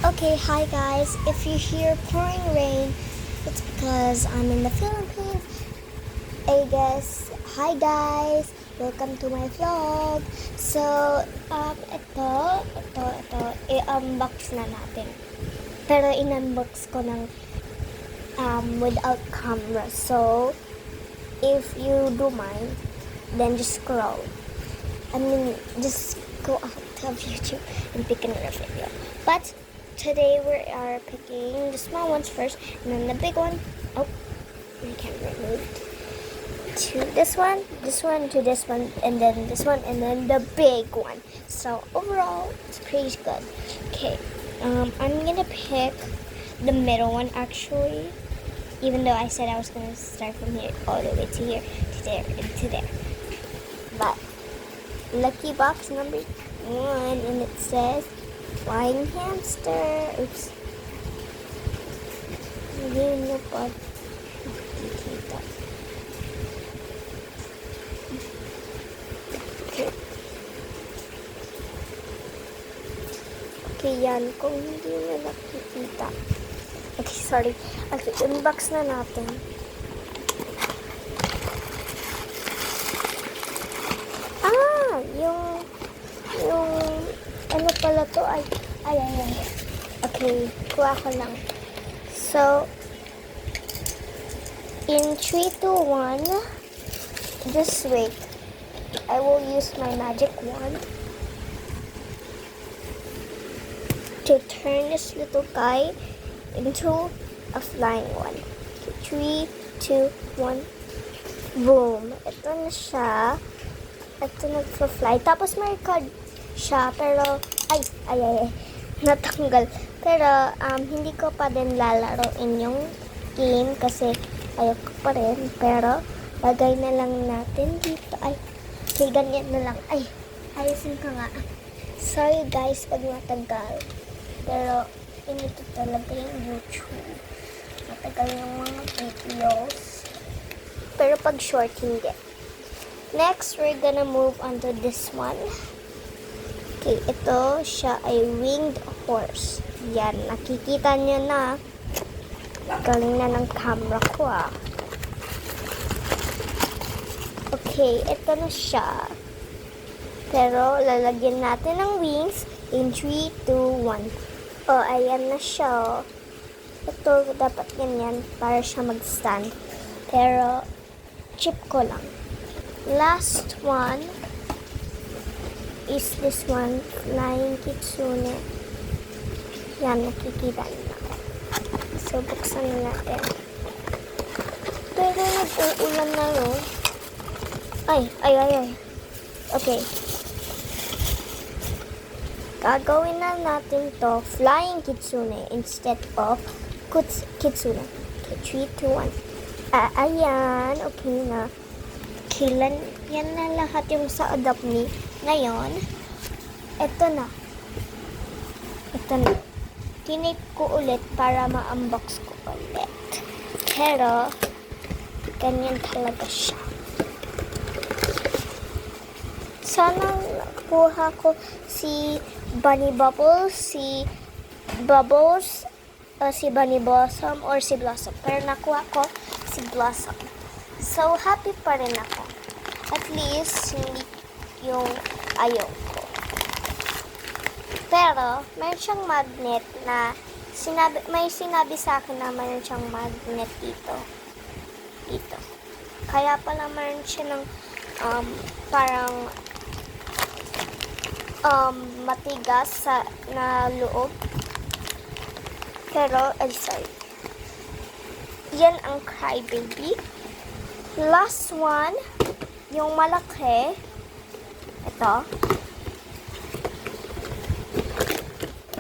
Okay, hi guys. If you hear pouring rain, it's because I'm in the Philippines. I guess, hi guys. Welcome to my vlog. So, ito, i-unbox na natin. Pero in-unbox ko ng without camera. So, if you do mind, then just scroll. Just go out of YouTube and pick another video. But today we are picking the small ones first, and then the big one. Oh, I can't remove. To this one, to this one, and then this one, and then the big one. So overall, it's pretty good. Okay, I'm gonna pick the middle one actually. Even though I said I was gonna start from here all the way to here, to there, and to there. But lucky box number 1, and it says flying hamster. Oops. Hindi na pa nakikita. Okay, yan. Kung hindi na nakikita. Okay, sorry. Okay, unbox na natin. Yung ano pala to? Ay. Okay, kuha ko lang. So, in 3, 2, 1, just wait. I will use my magic wand to turn this little guy into a flying one. Okay, 3, 2, 1, boom. Ito na siya. Ito nagpa-fly. Tapos may card siya, pero ay, natanggal. Pero hindi ko pa din lalaroin yung game kasi ayoko pa rin. Pero lagay na lang natin dito. Ay, okay, ganyan na lang. Ay, ayusin ko nga. Sorry guys pag matagal. Pero inito talaga yung YouTube. Matagal yung mga videos. Pero pag short, hindi. Next, we're gonna move on to this one. Okay, ito siya ay winged horse. Yan, nakikita niyo na. Galing na ng camera ko Okay, ito na siya. Pero lalagyan natin ng wings in 3, 2, 1. Oh, ayan na siya. Ito, dapat ganyan para siya mag-stand. Pero, chip ko lang. Last one is this one, flying kitsune. Yan, nakikita nyo. So, buksan na natin. Pero nag-uulan na, no? Ay. Okay. Gagawin na natin to flying kitsune instead of kitsune. Okay, 3, 2, 1. Ayan. Okay na. Kilan, yan na lahat yung sa Adopt Me. Ngayon, ito na. Tinip ko ulit para ma-unbox ko ulit. Pero, ganyan talaga siya. Sana nakuha ko si Bunny Bubbles, si Bubbles, si Bunny Blossom, or si Blossom. Pero nakuha ko si Blossom. So, happy pa rin ako. At least, hindi yung ayaw ko. Pero, mayroon siyang magnet na may sinabi sa akin na mayroon siyang magnet dito. Kaya pala mayroon siya ng parang matigas na loob. Pero, sorry. Yan ang Crybaby. Last one, yung malaki. Ito.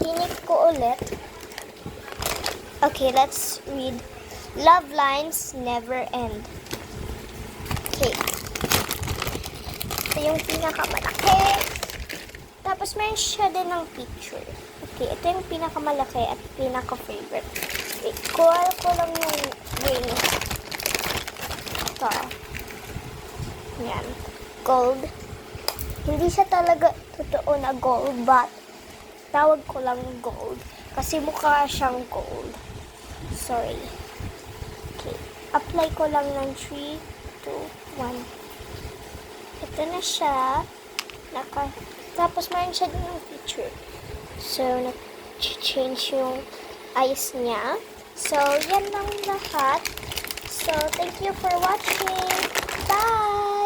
Tinip ko ulit. Okay, let's read. Love lines never end. Okay. Ito yung pinakamalaki. Tapos mayroon siya din ng picture. Okay, ito yung pinakamalaki at pinaka-favorite. Okay, kuha ko lang yung ring. Ito. Yan. Gold. Hindi siya talaga totoo na gold, but tawag ko lang gold. Kasi mukha siyang gold. Sorry. Okay. Apply ko lang ng 3, 2, 1. Ito na siya. Tapos mayroon siya din ng feature. So, nag-change yung eyes niya. So, yan lang lahat. So, thank you for watching. Bye!